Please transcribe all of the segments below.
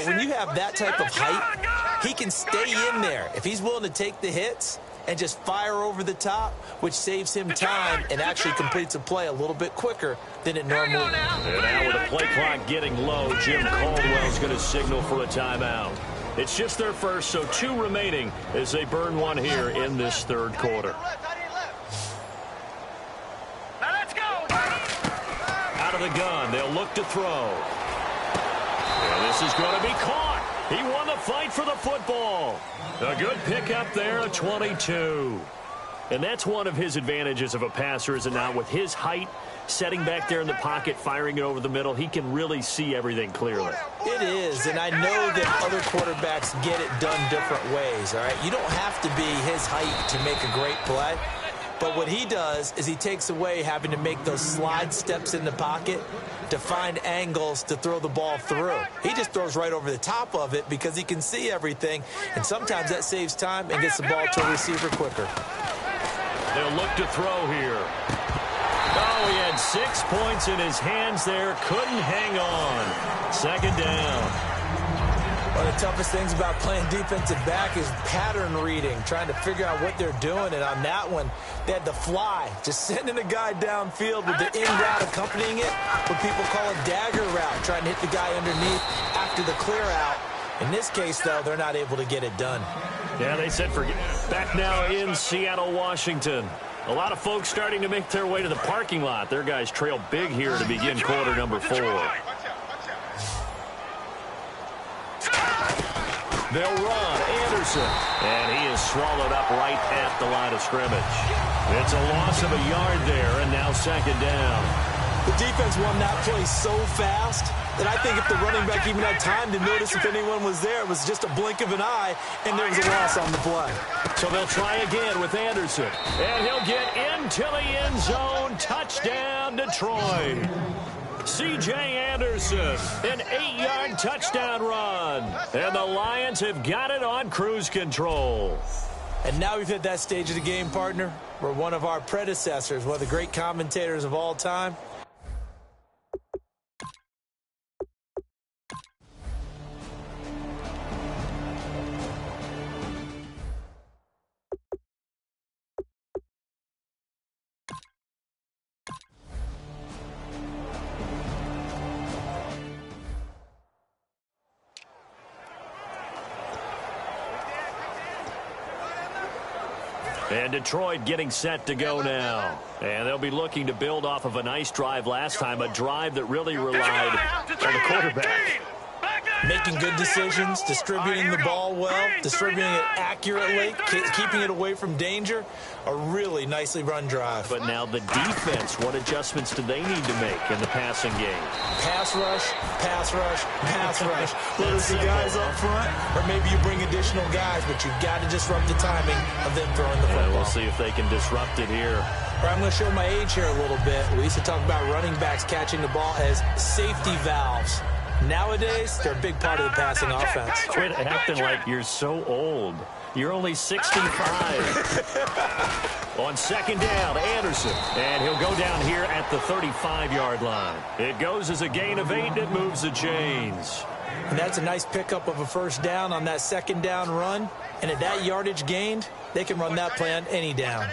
But when you have that type of height, he can stay in there. If he's willing to take the hits and just fire over the top, which saves him time and actually completes a play a little bit quicker than it normally would. And now with the play clock getting low, Jim Caldwell's going to signal for a timeout. It's just their first, so 2 remaining as they burn one here in this third quarter. Out of the gun, they'll look to throw. And this is going to be caught. He won the fight for the football. A good pickup there, a 22. And that's one of his advantages of a passer, is it not? With his height, setting back there in the pocket, firing it over the middle, he can really see everything clearly. It is, and I know that other quarterbacks get it done different ways, all right? You don't have to be his height to make a great play. But what he does is he takes away having to make those slide steps in the pocket to find angles to throw the ball through. He just throws right over the top of it because he can see everything, and sometimes that saves time and gets the ball to a receiver quicker. They'll look to throw here. Oh, he had 6 points in his hands there. Couldn't hang on. Second down. One of the toughest things about playing defensive back is pattern reading, trying to figure out what they're doing. And on that one, they had to fly, just sending a guy downfield with the in route accompanying it, what people call a dagger route, trying to hit the guy underneath after the clear out. In this case, though, they're not able to get it done. Yeah, they said forget. Back now in Seattle, Washington. A lot of folks starting to make their way to the parking lot. Their guys trail big here to begin quarter number 4. They'll run Anderson, and he is swallowed up right at the line of scrimmage. It's a loss of a yard there, and now second down. The defense won that play so fast that I think if the running back even had time to notice if anyone was there, it was just a blink of an eye, and there was a loss on the play. So they'll try again with Anderson, and he'll get into the end zone. Touchdown, Detroit. C.J. Anderson, an 8-yard touchdown run. And the Lions have got it on cruise control. And now we've hit that stage of the game, partner, where one of our predecessors, one of the great commentators of all time, and Detroit getting set to go now. And they'll be looking to build off of a nice drive last time, a drive that really relied on the quarterback. making good decisions, distributing the ball well, distributing it accurately, keeping it away from danger. A really nicely run drive. But now the defense, what adjustments do they need to make in the passing game? Pass rush, pass rush, pass rush. Whether it's the guys up front, or maybe you bring additional guys, but you've got to disrupt the timing of them throwing the football. We'll see if they can disrupt it here. All right, I'm going to show my age here a little bit. We used to talk about running backs catching the ball as safety valves. Nowadays, they're a big part of the passing offense. Quit acting like you're so old. You're only 65. On second down, Anderson. And he'll go down here at the 35-yard line. It goes as a gain of 8, and it moves the chains. And that's a nice pickup of a first down on that second down run. And at that yardage gained, they can run that play on any down.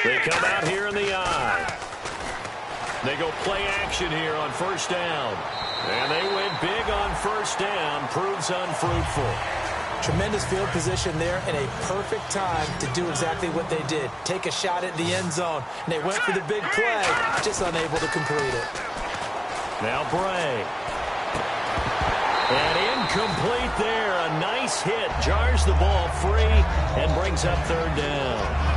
They come out here in the eye. They go play action here on first down. And they went big on first down. Proves unfruitful. Tremendous field position there and a perfect time to do exactly what they did. Take a shot at the end zone. And they went for the big play, just unable to complete it. Now Bray. And incomplete there. A nice hit. Jars the ball free and brings up third down.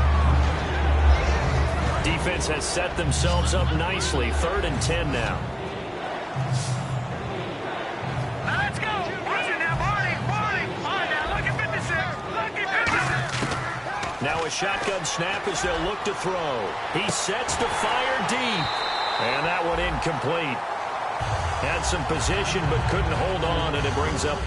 Defense has set themselves up nicely. 3rd and 10 now. Let's go. Now a shotgun snap as they'll look to throw. He sets to fire deep. And that one incomplete. Had some position but couldn't hold on, and it brings up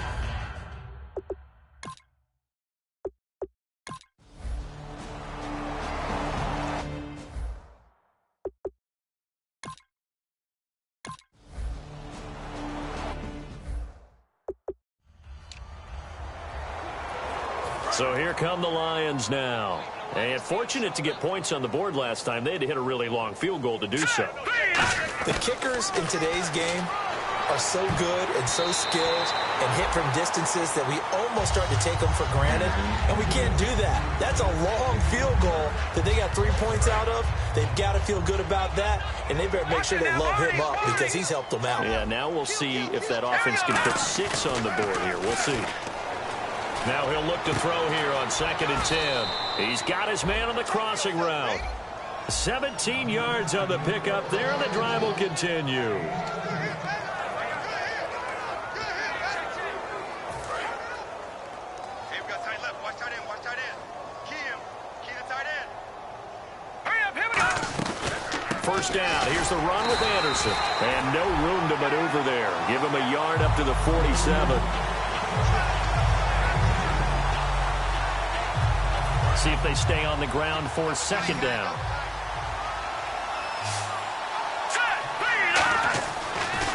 So here come the Lions now. And fortunate to get points on the board last time. They had to hit a really long field goal to do so. The kickers in today's game are so good and so skilled and hit from distances that we almost start to take them for granted, and we can't do that. That's a long field goal that they got 3 points out of. They've got to feel good about that, and they better make sure they love him up because he's helped them out. Yeah, now we'll see if that offense can put 6 on the board here. We'll see. Now he'll look to throw here on 2nd and 10. He's got his man on the crossing route. 17 yards on the pickup there, and the drive will continue. First down. Here's the run with Anderson. And no room to maneuver there. Give him a yard up to the 47. See if they stay on the ground for 2nd down.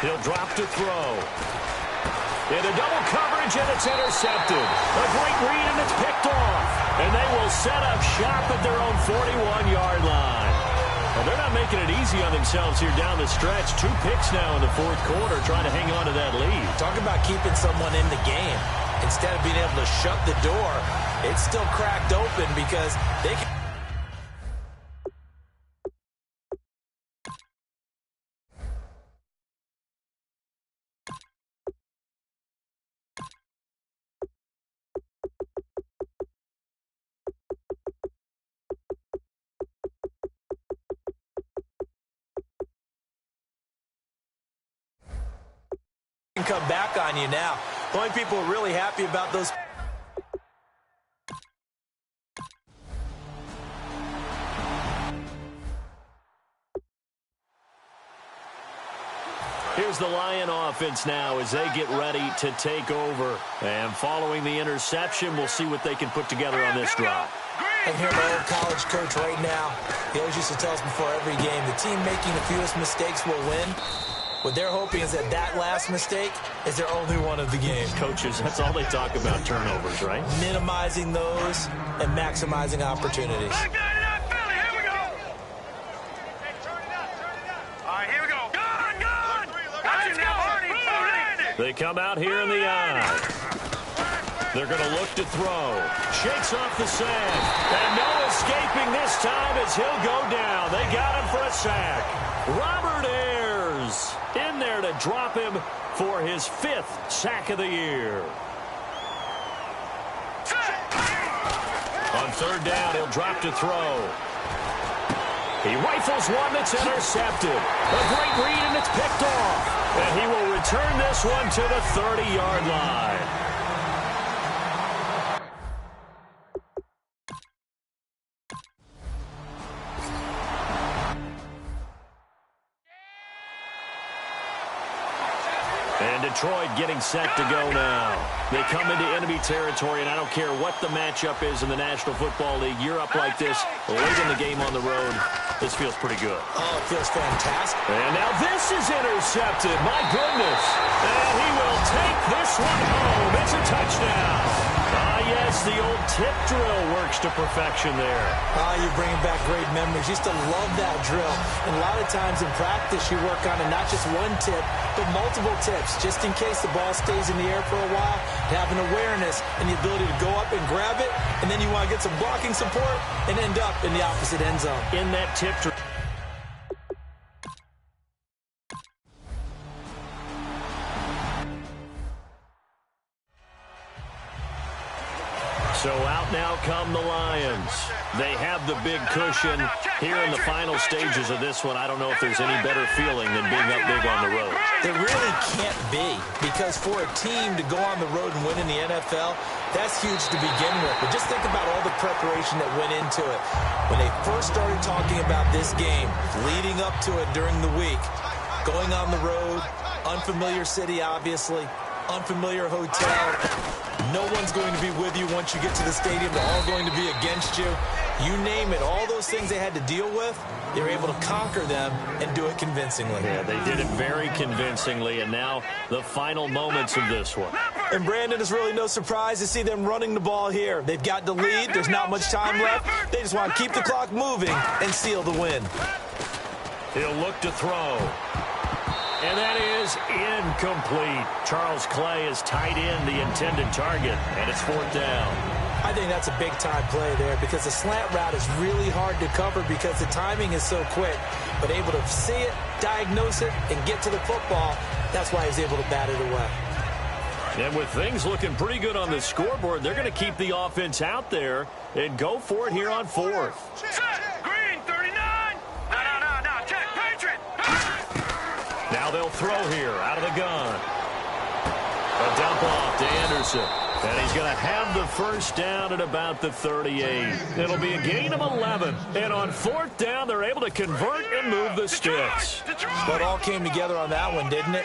He'll drop to throw. Into double coverage, and it's intercepted. A great read, and it's picked off. And they will set up shop at their own 41-yard line. Well, they're not making it easy on themselves here down the stretch. 2 picks now in the 4th quarter, trying to hang on to that lead. Talk about keeping someone in the game. Instead of being able to shut the door, it's still cracked open because they can. Come back on you now. The only people really happy about those. Here's the Lion offense now as they get ready to take over. And following the interception, we'll see what they can put together on this drive. I hear my old college coach right now. He always used to tell us before every game, the team making the fewest mistakes will win. What they're hoping is that that last mistake is their only one of the game. Coaches, that's all they talk about, turnovers, right? Minimizing those and maximizing opportunities. Here we go. All right, here we go. Gun. Let's go. They come out here in the eye. They're going to look to throw. Shakes off the sand. And no escaping this time as he'll go down. They got him for a sack. Robert Ayers in there to drop him for his 5th sack of the year. On 3rd down, he'll drop to throw. He rifles one that's intercepted. A great read, and it's picked off. And he will return this one to the 30-yard line. And Detroit getting set to go now. They come into enemy territory, and I don't care what the matchup is in the National Football League. You're up like this late in the game on the road. This feels pretty good. Oh, it feels fantastic. And now this is intercepted. My goodness. And he will take this one home. It's a touchdown. Yes, the old tip drill works to perfection there. You're bringing back great memories. Used to love that drill. And a lot of times in practice, you work on it, not just one tip, but multiple tips, just in case the ball stays in the air for a while, to have an awareness and the ability to go up and grab it, and then you want to get some blocking support and end up in the opposite end zone. In that tip drill. So out now come the Lions. They have the big cushion here in the final stages of this one. I don't know if there's any better feeling than being up big on the road. There really can't be, because for a team to go on the road and win in the NFL, that's huge to begin with. But just think about all the preparation that went into it. When they first started talking about this game, leading up to it during the week, going on the road, unfamiliar city, obviously, unfamiliar hotel. No one's going to be with you once you get to the stadium. They're all going to be against you. You name it. All those things they had to deal with, they were able to conquer them and do it convincingly. Yeah, they did it very convincingly, and now the final moments of this one. And, Brandon, it's really no surprise to see them running the ball here. They've got the lead. There's not much time left. They just want to keep the clock moving and seal the win. He'll look to throw. And that is incomplete. Charles Clay is tied in the intended target, and it's 4th down. I think that's a big-time play there because the slant route is really hard to cover because the timing is so quick. But able to see it, diagnose it, and get to the football, that's why he's able to bat it away. And with things looking pretty good on the scoreboard, they're going to keep the offense out there and go for it here on 4th. Set. Green, 39. No. Check. Patriot. Now they'll throw here out of the gun. A dump off to Anderson. And he's going to have the first down at about the 38. It'll be a gain of 11. And on 4th down, they're able to convert and move the sticks. But all came together on that one, didn't it?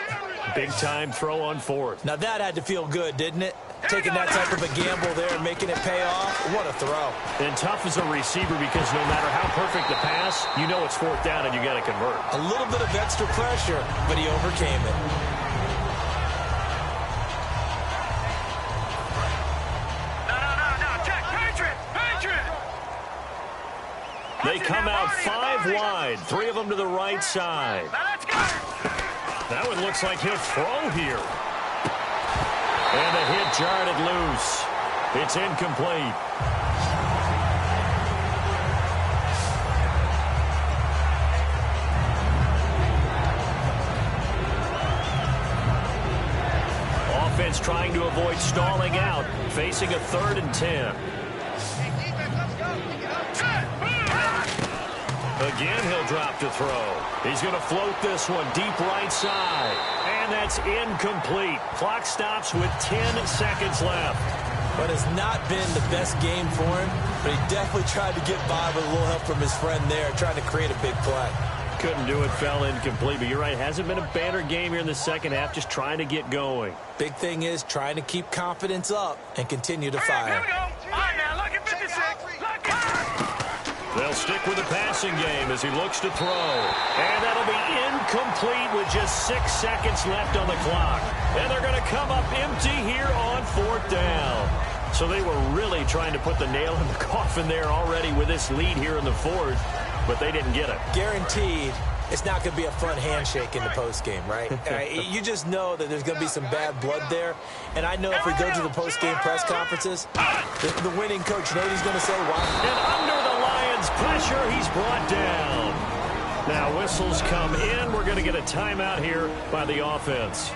Big-time throw on 4th. Now that had to feel good, didn't it? Taking that type of a gamble there and making it pay off. What a throw. And tough as a receiver because no matter how perfect the pass, you know it's 4th down and you got to convert. A little bit of extra pressure, but he overcame it. They come out 5 wide, 3 of them to the right side. That one looks like he'll throw here. And the hit jarred it loose. It's incomplete. Offense trying to avoid stalling out, facing a 3rd and 10. Again, he'll drop to throw. He's going to float this one deep right side. And that's incomplete. Clock stops with 10 seconds left. But it's not been the best game for him, but he definitely tried to get by with a little help from his friend there, trying to create a big play. Couldn't do it, fell incomplete. But you're right, hasn't been a banner game here in the second half, just trying to get going. Big thing is trying to keep confidence up and continue to fire. Here we go. All right, now, look at 56. Look at. They'll stick with the passing game as he looks to throw. And that'll be incomplete with just 6 seconds left on the clock. And they're going to come up empty here on 4th down. So they were really trying to put the nail in the coffin there already with this lead here in the 4th, but they didn't get it. Guaranteed it's not going to be a fun handshake in the postgame, right? You just know that there's going to be some bad blood there. And I know if we go to the postgame press conferences, the winning coach, you know what he's going to say? Why? And under the Lions' pressure, he's brought down. Now whistles come in. We're going to get a timeout here by the offense.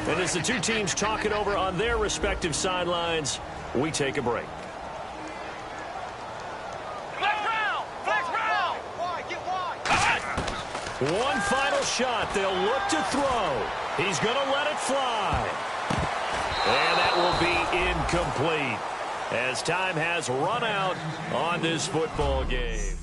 And as the two teams talk it over on their respective sidelines, we take a break. One final shot. They'll look to throw. He's going to let it fly. And that will be incomplete as time has run out on this football game.